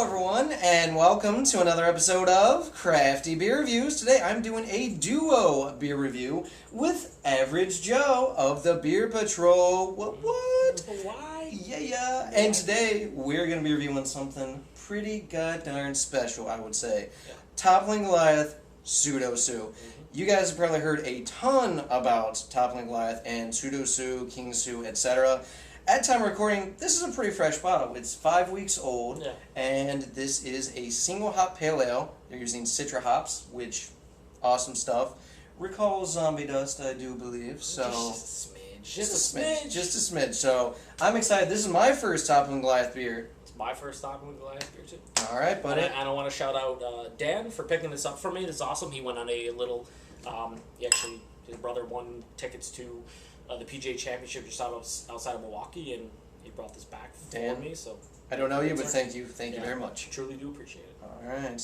Hello everyone, and welcome to another episode of Crafty Beer Reviews. Today I'm doing a duo beer review with Average Joe of the Beer Patrol. What? Why? Yeah. And today we're going to be reviewing something pretty goddamn special, I would say. Yeah. Toppling Goliath pseudoSue. You guys have probably heard a ton about Toppling Goliath and pseudoSue, King Sue, etc. At time of recording, this is a pretty fresh bottle. It's 5 weeks old, and this is a single hop pale ale. They're using Citra hops, which, awesome stuff. Recalls Zombie Dust, I do believe. So Just a smidge. Just a smidge. So I'm excited. This is my first Toppling Goliath beer. It's my first Toppling Goliath beer too. All right, buddy. And I want to shout out Dan for picking this up for me. This is awesome. He went on a little. His brother won tickets to the PGA Championship just outside of Milwaukee, and he brought this back for me. So I don't know you, but thank you very much. Truly do appreciate it. All right.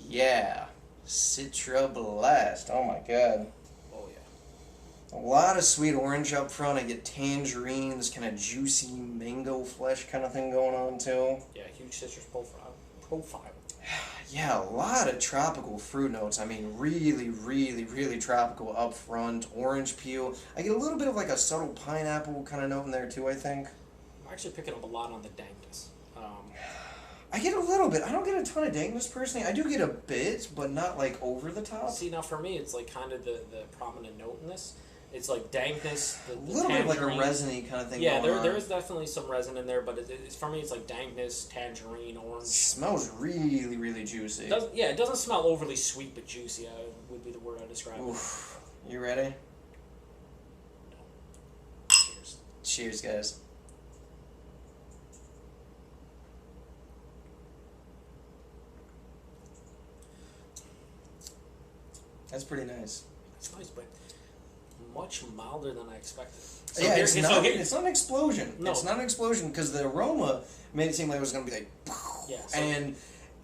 Yeah, Citra Blast. Oh my god. Oh yeah. A lot of sweet orange up front. I get tangerine, this kind of juicy mango flesh kind of thing going on too. Yeah, huge citrus profile. Yeah, a lot of tropical fruit notes. I mean, really tropical up front. Orange peel. I get a little bit of like a subtle pineapple kind of note in there too, I think. I'm actually picking up a lot on the dankness. I get a little bit. I don't get a ton of dankness personally. I do get a bit, but not like over the top. See, now for me, it's like kind of the prominent note in this. It's like dankness, the little bit of like a resiny kind of thing. Yeah, going on. there is definitely some resin in there, but it's for me, it's like dankness, tangerine, orange. It smells really juicy. It doesn't smell overly sweet, but juicy would be the word I describe. Oof. You ready? Cheers. Cheers, guys. That's pretty nice. It's nice, but much milder than I expected. So yeah, it's not an explosion. No. It's not an explosion because the aroma made it seem like it was going to be like... and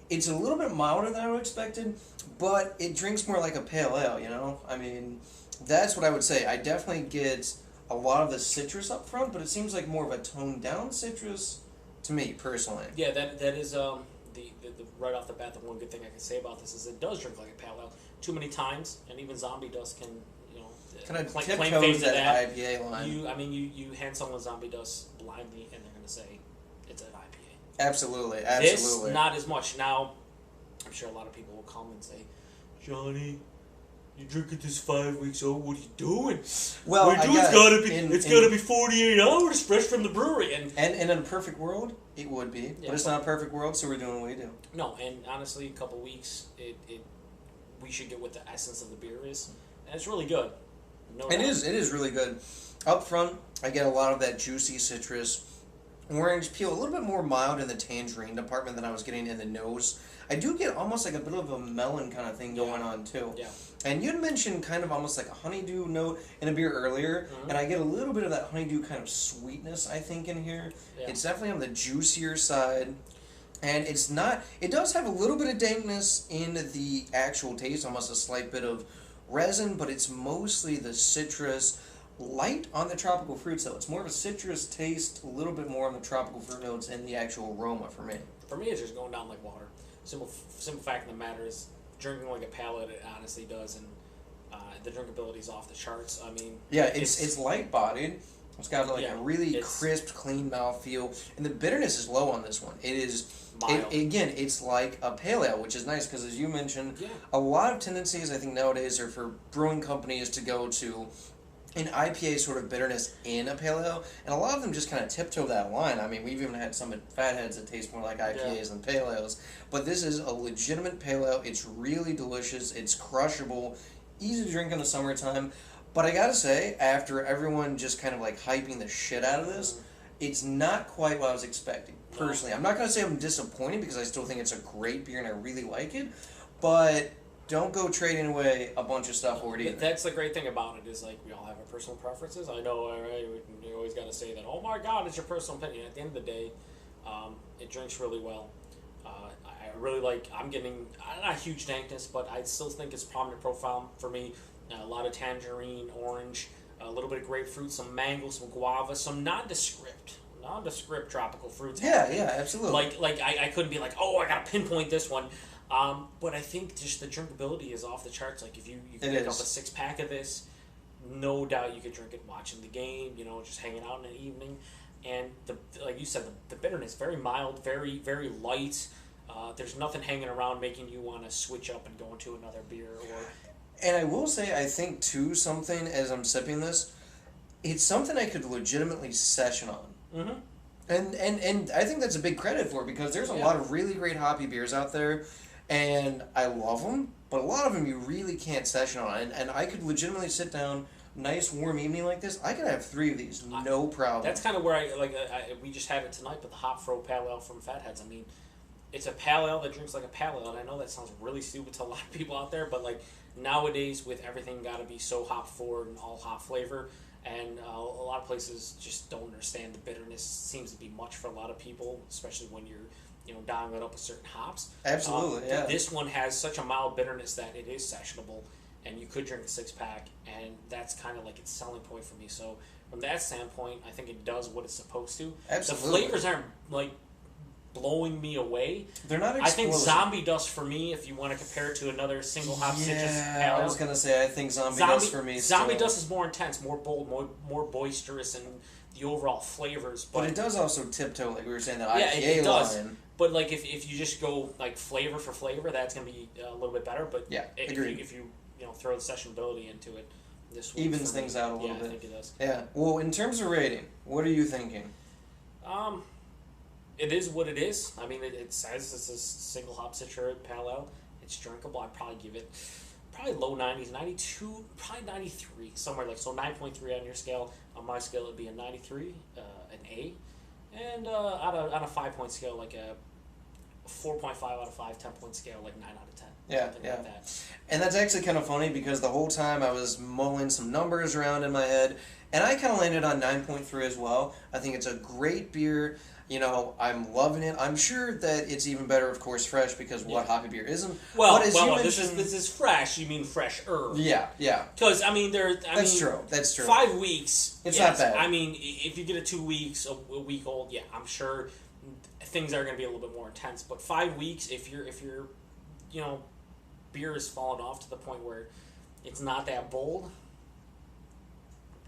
it's a little bit milder than I would have expected, but it drinks more like a pale ale, you know? I mean, that's what I would say. I definitely get a lot of the citrus up front, but it seems like more of a toned down citrus to me, personally. Yeah, that is the right off the bat, the one good thing I can say about this is it does drink like a pale ale too many times, and even Zombie Dust can, kind of claim tiptoes to that IPA line. You hand someone Zombie Dust blindly, and they're going to say it's an IPA. Absolutely. This, not as much. Now, I'm sure a lot of people will come and say, Johnny, you're drinking this 5 weeks old. What are you doing? Well, it's gotta be 48 hours fresh from the brewery. And in a perfect world, it would be, but it's not a perfect world, so we're doing what we do. No, and honestly, a couple weeks, we should get what the essence of the beer is, and it's really good. It is really good. Up front, I get a lot of that juicy citrus, orange peel, a little bit more mild in the tangerine department than I was getting in the nose. I do get almost like a bit of a melon kind of thing going on too. Yeah. And you had mentioned kind of almost like a honeydew note in a beer earlier, and I get a little bit of that honeydew kind of sweetness, I think, in here. Yeah. It's definitely on the juicier side. And it does have a little bit of dankness in the actual taste, almost a slight bit of resin, but it's mostly the citrus, light on the tropical fruits though. It's more of a citrus taste, a little bit more on the tropical fruit notes and the actual aroma for me. For me, it's just going down like water. Simple fact of the matter is, drinking like a palate, it honestly does, and the drinkability is off the charts. I mean, yeah, it's light bodied. It's got like a really crisp, clean mouthfeel, and the bitterness is low on this one. It is mild. Again, it's like a pale ale, which is nice because, as you mentioned, a lot of tendencies I think nowadays are for brewing companies to go to an IPA sort of bitterness in a pale ale, and a lot of them just kind of tiptoe that line. I mean, we've even had some fatheads that taste more like IPAs than pale ales, but this is a legitimate pale ale. It's really delicious. It's crushable, easy to drink in the summertime. But I gotta say, after everyone just kind of like hyping the shit out of this, it's not quite what I was expecting, personally. I'm not gonna say I'm disappointed because I still think it's a great beer and I really like it, but don't go trading away a bunch of stuff for it either. That's the great thing about it is, like, we all have our personal preferences. I know, right? You always gotta say that, oh my god, it's your personal opinion. At the end of the day, it drinks really well. I really like, I'm getting, not a huge dankness, but I still think it's prominent profile for me. A lot of tangerine, orange, a little bit of grapefruit, some mango, some guava, some nondescript nondescript tropical fruits. Yeah, absolutely. Like I couldn't be like, oh, I gotta pinpoint this one. But I think just the drinkability is off the charts. Like if you pick up a 6-pack of this, no doubt you could drink it watching the game, just hanging out in the evening. And like you said, the bitterness, very mild, very, very light. There's nothing hanging around making you want to switch up and go into another beer. And I will say, I think too, something as I'm sipping this, it's something I could legitimately session on. Mm-hmm. And I think that's a big credit for it, because there's a lot of really great hoppy beers out there, and I love them, but a lot of them you really can't session on. And I could legitimately sit down, nice warm evening like this, I could have 3 of these, no problem. That's kind of where we just had it tonight, but the Hop Fro Pale Ale from Fatheads. I mean, it's a pale ale that drinks like a pale ale, and I know that sounds really stupid to a lot of people out there, but like nowadays with everything got to be so hop forward and all hop flavor, and a lot of places just don't understand the bitterness. Seems to be much for a lot of people, especially when you're dialing it up with certain hops. Absolutely, yeah. This one has such a mild bitterness that it is sessionable, and you could drink a 6-pack, and that's kind of like its selling point for me. So from that standpoint, I think it does what it's supposed to. Absolutely. The flavors aren't like blowing me away. They're not explosive. I think Zombie Dust for me, if you want to compare it to another single hop citrus pale ale. I was gonna say I think Zombie Dust for me. Zombie Dust is more intense, more bold, more boisterous, and the overall flavors. But it does also tiptoe, like we were saying, that IPA it does. line. But like if you just go like flavor for flavor, that's gonna be a little bit better. But if you throw the sessionability into it, this one evens things out a little bit. I think it does. Yeah. Well, in terms of rating, what are you thinking? It is what it is. I mean, it says it's a single hop citra pale ale. It's drinkable. I'd probably give it low 90s, 92, probably 93, somewhere like so. 9.3 on your scale. On my scale, it'd be a 93, an A, and on a 5-point scale, like a 4.5 out of 5, 10-point scale, like 9 out of 10. Yeah, like that. And that's actually kind of funny, because the whole time I was mulling some numbers around in my head, and I kind of landed on 9.3 as well. I think it's a great beer. I'm loving it. I'm sure that it's even better, of course, fresh, because what hoppy beer isn't? Well, this is fresh. You mean fresher? Yeah. Because that's true. That's true. 5 weeks. It's not bad. I mean, if you get it 2 weeks, a week old, I'm sure things are going to be a little bit more intense. But 5 weeks, if your beer is falling off to the point where it's not that bold,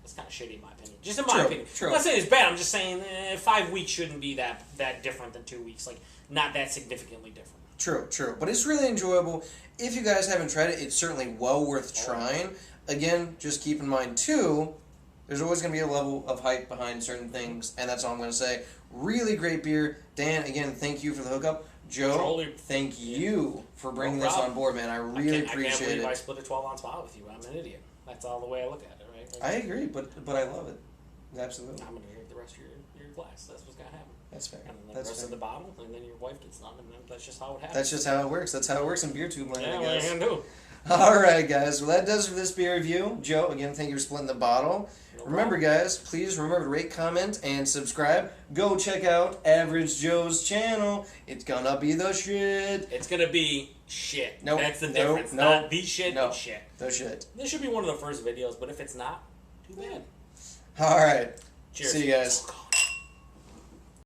it's kind of shitty in my opinion. Just in my opinion. True. I'm not saying it's bad. I'm just saying 5 weeks shouldn't be that different than 2 weeks. Like, not that significantly different. True. But it's really enjoyable. If you guys haven't tried it, it's certainly well worth trying. Again, just keep in mind, too, there's always going to be a level of hype behind certain things, and that's all I'm going to say. Really great beer. Dan, again, thank you for the hookup. Joe, thank you for bringing this on board, man. I really appreciate it. I can't believe I split a 12-ounce bottle with you. I'm an idiot. That's all the way I look at it, right? I agree, but I love it. Absolutely. I'm going to drink the rest of your glass. That's what's going to happen. That's fair. And then the rest of the bottle, and then your wife gets none, and then that's just how it happens. That's just how it works. That's how it works in beer tube land, I guess. Yeah, well, all right, guys. Well, that does it for this beer review. Joe, again, thank you for splitting the bottle. Remember, guys, please remember to rate, comment, and subscribe. Go check out Average Joe's channel. It's gonna be the shit. It's gonna be shit. Nope. That's the difference. Not the shit, it's shit. The shit. This should be one of the first videos, but if it's not, too bad. All right. Cheers. See you guys.